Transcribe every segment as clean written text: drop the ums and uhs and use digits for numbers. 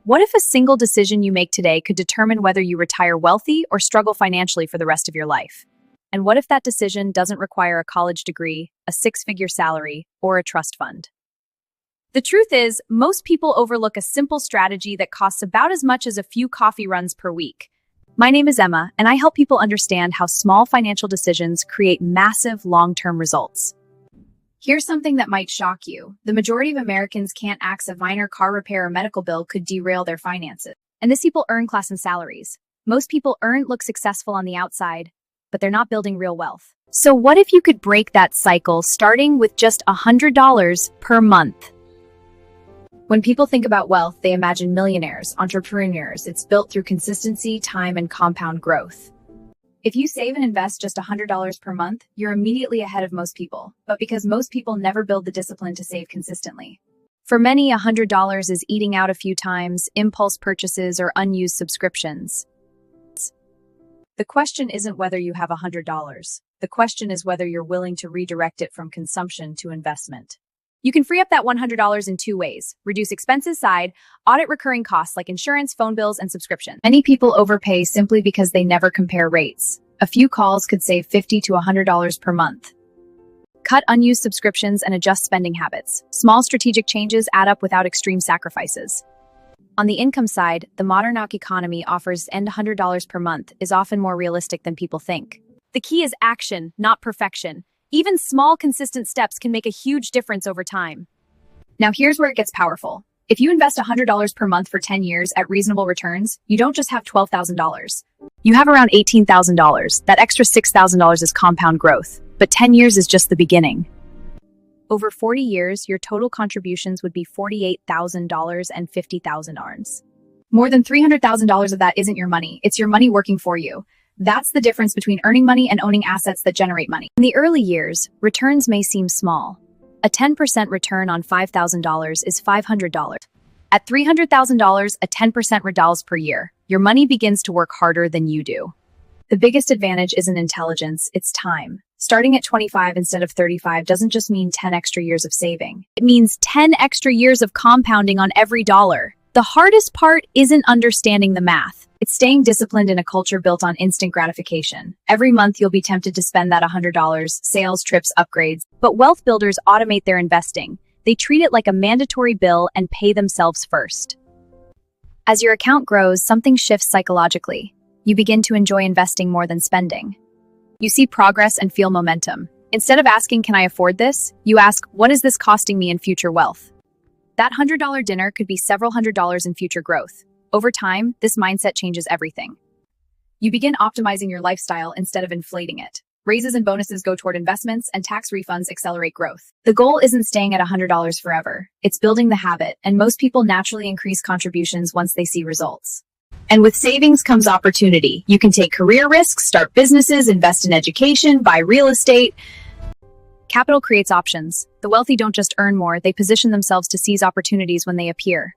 What if a single decision you make today could determine whether you retire wealthy or struggle financially for the rest of your life? And what if that decision doesn't require a college degree, a six-figure salary, or a trust fund? The truth is, most people overlook a simple strategy that costs about as much as a few coffee runs per week. My name is Emma, and I help people understand how small financial decisions create massive long-term results. Here's something that might shock you. The majority of Americans can't access a minor car repair or medical bill could derail their finances. And these people earn class and salaries. Most people look successful on the outside, but they're not building real wealth. So what if you could break that cycle starting with just $100 per month? When people think about wealth, they imagine millionaires, entrepreneurs. It's built through consistency, time, and compound growth. If you save and invest just $100 per month, you're immediately ahead of most people, but because most people never build the discipline to save consistently. For many, $100 is eating out a few times, impulse purchases, or unused subscriptions. The question isn't whether you have $100. The question is whether you're willing to redirect it from consumption to investment. You can free up that $100 in two ways: reduce expenses side, audit recurring costs like insurance, phone bills, and subscription. Many people overpay simply because they never compare rates. A few calls could save $50 to $100 per month. Cut unused subscriptions and adjust spending habits. Small strategic changes add up without extreme sacrifices. On the income side, the modern economy offers $100 per month is often more realistic than people think. The key is action, not perfection. Even small, consistent steps can make a huge difference over time. Now here's where it gets powerful. If you invest $100 per month for 10 years at reasonable returns, you don't just have $12,000. You have around $18,000. That extra $6,000 is compound growth, but 10 years is just the beginning. Over 40 years, your total contributions would be $48,000 and 50,000 ARNs. More than $300,000 of that isn't your money, it's your money working for you. That's the difference between earning money and owning assets that generate money. In the early years, returns may seem small. A 10% return on $5,000 is $500. At $300,000, a 10% return per year. Your money begins to work harder than you do. The biggest advantage isn't intelligence, it's time. Starting at 25 instead of 35 doesn't just mean 10 extra years of saving. It means 10 extra years of compounding on every dollar. The hardest part isn't understanding the math. It's staying disciplined in a culture built on instant gratification. Every month you'll be tempted to spend that $100, sales, trips, upgrades. But wealth builders automate their investing. They treat it like a mandatory bill and pay themselves first. As your account grows, something shifts psychologically. You begin to enjoy investing more than spending. You see progress and feel momentum. Instead of asking, "Can I afford this?" you ask, "What is this costing me in future wealth?" That $100 dinner could be several $100s in future growth. Over time, this mindset changes everything. You begin optimizing your lifestyle instead of inflating it. Raises and bonuses go toward investments, and tax refunds accelerate growth. The goal isn't staying at $100 forever. It's building the habit, and most people naturally increase contributions once they see results. And with savings comes opportunity. You can take career risks, start businesses, invest in education, buy real estate. Capital creates options. The wealthy don't just earn more, they position themselves to seize opportunities when they appear.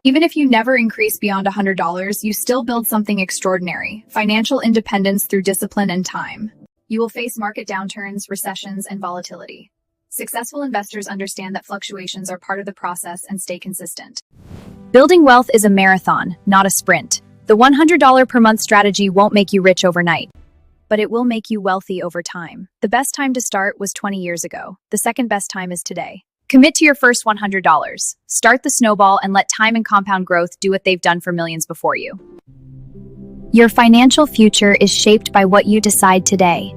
Even if you never increase beyond $100, you still build something extraordinary: financial independence through discipline and time. You will face market downturns, recessions, and volatility. Successful investors understand that fluctuations are part of the process and stay consistent. Building wealth is a marathon, not a sprint. The $100 per month strategy won't make you rich overnight, but it will make you wealthy over time. The best time to start was 20 years ago. The second best time is today. Commit to your first $100. Start the snowball and let time and compound growth do what they've done for millions before you. Your financial future is shaped by what you decide today.